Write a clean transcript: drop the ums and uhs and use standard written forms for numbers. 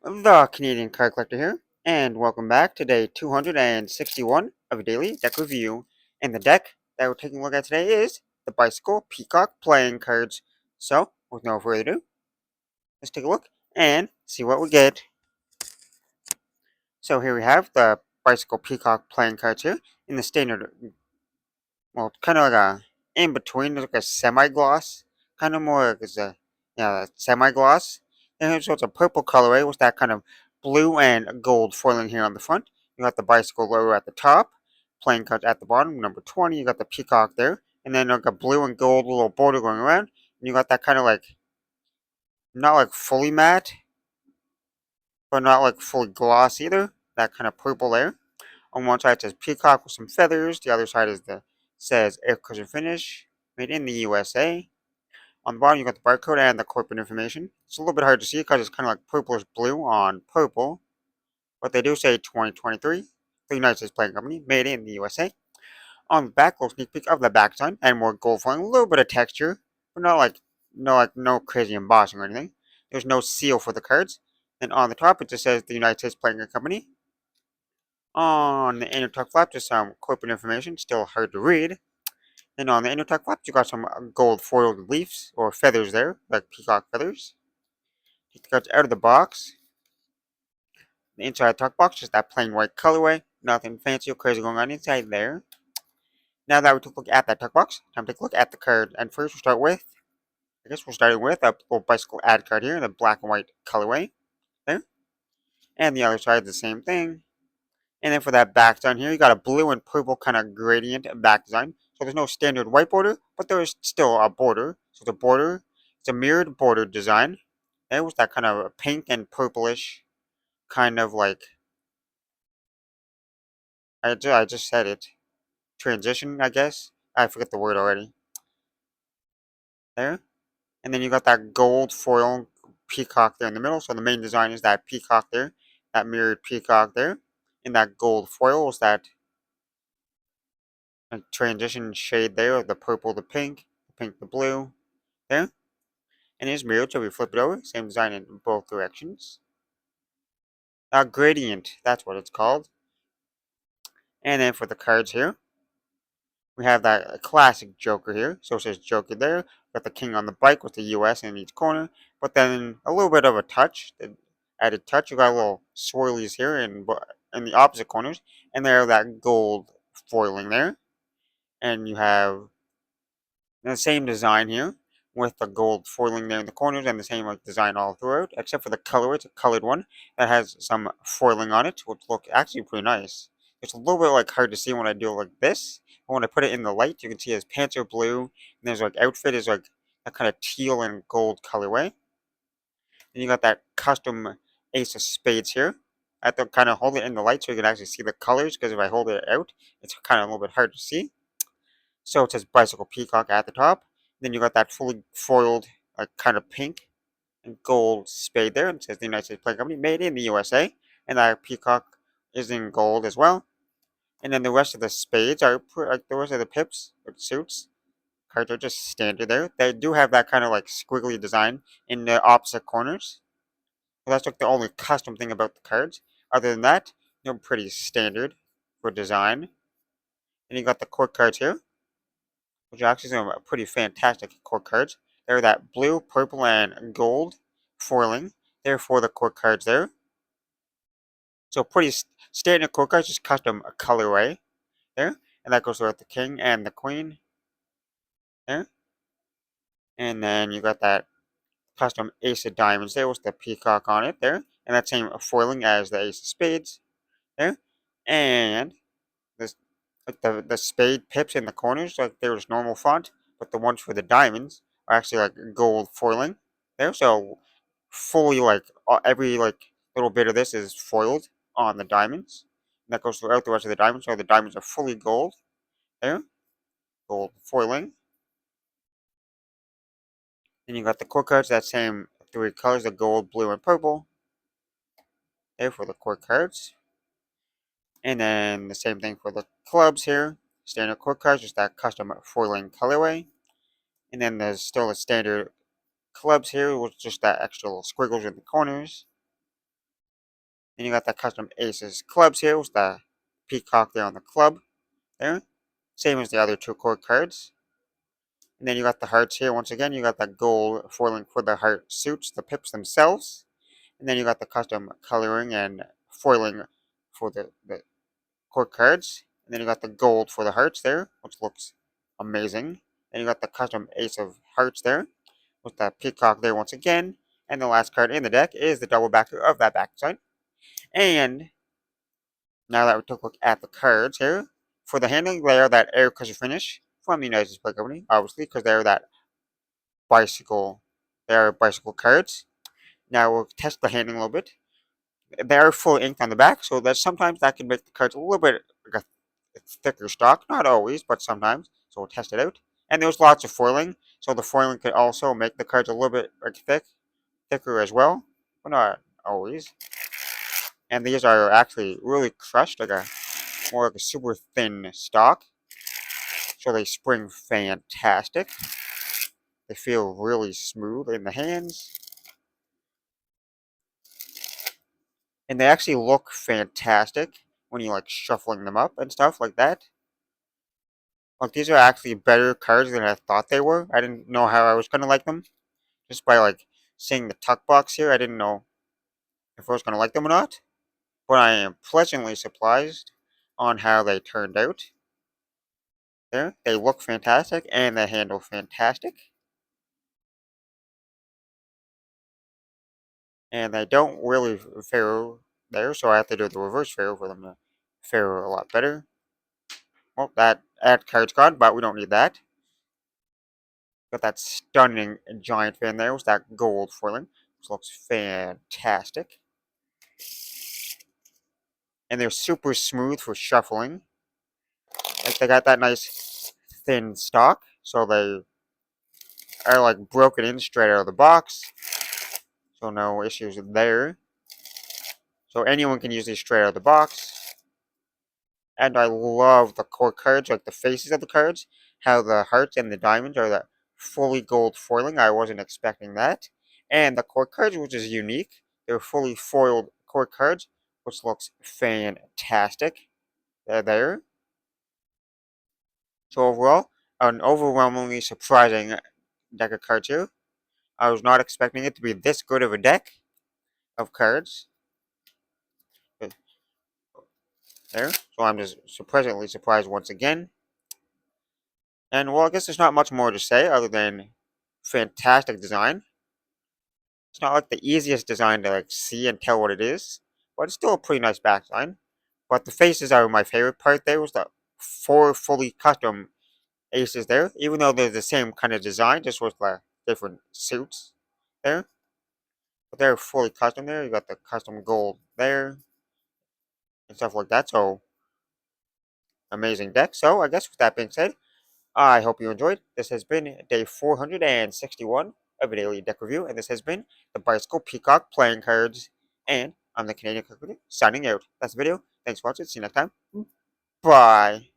The Canadian Card Collector here, and welcome back to day 261 of a daily deck review. And the deck that we're taking a look at today is the Bicycle Peacock playing cards. So, with no further ado, let's take a look and see what we get. So here we have the Bicycle Peacock playing cards here in the standard, well, kind of like a in between, like a semi-gloss, kind of more like it's a semi-gloss. And so it's a purple colorway with that kind of blue and gold foiling here on the front. You got the bicycle logo at the top, playing cards at the bottom, number 20. You got the peacock there, and then like a blue and gold little border going around. And you got that kind of like not like fully matte, but not like fully gloss either. That kind of purple there. On one side it says peacock with some feathers. The other side says air cushion finish, made in the USA. On the bottom you got the barcode and the corporate information. It's a little bit hard to see because it's kind of like purplish blue on purple, but they do say 2023. The United States Playing Company, made in the USA. On the back, little sneak peek of the back sign and more gold foiling, a little bit of texture, but not like no crazy embossing or anything. There's no seal for the cards. Then on the top it just says the United States Playing Company. On the inner tuck flap, just some corporate information, still hard to read. And on the inner tuck flap, you got some gold foiled leaves or feathers there, like peacock feathers. Take the cards out of the box. The inside tuck box, just that plain white colorway. Nothing fancy or crazy going on inside there. Now that we took a look at that tuck box, time to take a look at the card. And first we'll start with, I guess we're starting with a little bicycle ad card here in the black and white colorway. There. And the other side, the same thing. And then for that back design here, you got a blue and purple kind of gradient back design. So there's no standard white border, but there is still a border. So the border, it's a mirrored border design. There was that kind of pink and purplish, kind of like, I just said it, transition, I guess. I forget the word already. There. And then you got that gold foil peacock there in the middle. So the main design is that peacock there, that mirrored peacock there. And that gold foil was that transition shade there of the purple to pink to blue there. And here's mirrored, so we flip it over, same design in both directions. Gradient, that's what it's called. And then for the cards here, we have that classic Joker here. So it says Joker there, got the king on the bike with the US in each corner, but then a little bit of a touch, the added touch. You got a little swirlies here in the opposite corners, and there that gold foiling there. And you have the same design here with the gold foiling there in the corners and the same like design all throughout, except for the color. It's a colored one that has some foiling on it, which look actually pretty nice. It's a little bit like hard to see when I do it like this, but when I put it in the light, you can see his pants are blue, and there's like outfit is like a kind of teal and gold colorway. And you got that custom ace of spades here. I have to kind of hold it in the light so you can actually see the colors, because if I hold it out, it's kind of a little bit hard to see. So it says Bicycle Peacock at the top. Then you got that fully foiled, like kind of pink and gold spade there. It says the United States Play Company, made in the USA. And that peacock is in gold as well. And then the rest of the spades are like the rest of the pips or suits. Cards are just standard there. They do have that kind of like squiggly design in the opposite corners. So that's like the only custom thing about the cards. Other than that, they're pretty standard for design. And you got the court cards here, which are actually some pretty fantastic court cards. They're that blue, purple, and gold foiling. They're for the court cards there. So pretty standard court cards, just custom colorway there. And that goes with the king and the queen there. And then you got that custom ace of diamonds there with the peacock on it there. And that same foiling as the ace of spades there. And this like the spade pips in the corners, like there's normal font, but the ones for the diamonds are actually like gold foiling there. So fully like every like little bit of this is foiled on the diamonds. And that goes throughout the rest of the diamonds. So the diamonds are fully gold there, gold foiling. Then you got the core cards, that same three colors, the gold, blue, and purple. There for the core cards. And then the same thing for the clubs here. Standard core cards, just that custom foiling colorway. And then there's still the standard clubs here with just that extra little squiggles in the corners. Then you got the custom aces clubs here with the peacock there on the club there. Same as the other two core cards. And then you got the hearts here. Once again, you got the gold foiling for the heart suits, the pips themselves. And then you got the custom coloring and foiling for the core cards. And then you got the gold for the hearts there, which looks amazing. Then you got the custom ace of hearts there with the peacock there once again. And the last card in the deck is the double backer of that back sign. And now that we took a look at the cards here, for the handling, they are that air cushion finish from the United States Company, obviously, because they're that bicycle, they are bicycle cards. Now we'll test the handling a little bit. They are full inked on the back, so that sometimes that can make the cards a little bit like a thicker stock. Not always, but sometimes. So we'll test it out. And there's lots of foiling, so the foiling could also make the cards a little bit like thicker as well, but not always. And these are actually really crushed, like a more like a super thin stock. So they spring fantastic. They feel really smooth in the hands. And they actually look fantastic when you like shuffling them up and stuff like that. Like these are actually better cards than I thought they were. I didn't know how I was gonna like them. Just by like seeing the tuck box here, I didn't know if I was gonna like them or not. But I am pleasantly surprised on how they turned out. There, they look fantastic and they handle fantastic. And they don't really fare there, so I have to do the reverse fare for them to fare a lot better. Well, that card's gone, but we don't need that. Got that stunning giant fan there with that gold foiling, which looks fantastic. And they're super smooth for shuffling. Like they got that nice thin stock, so they are like broken in straight out of the box. So no issues there. So anyone can use these straight out of the box. And I love the core cards, like the faces of the cards, how the hearts and the diamonds are that fully gold foiling. I wasn't expecting that. And the core cards, which is unique, they're fully foiled core cards, which looks fantastic. They're there. So overall, an overwhelmingly surprising deck of cards here. I was not expecting it to be this good of a deck of cards. There. So I'm just pleasantly surprised once again. And well, I guess there's not much more to say other than fantastic design. It's not like the easiest design to like see and tell what it is, but it's still a pretty nice back design. But the faces are my favorite part. There was the four fully custom aces there, even though they're the same kind of design, just with different suits there. But they're fully custom there. You got the custom gold there and stuff like that. So amazing deck. So I guess with that being said, I hope you enjoyed. This has been day 461 of a daily deck review, and this has been the Bicycle Peacock playing cards. And I'm the Canadian Company signing out. That's the video. Thanks for watching. See you next time. Bye.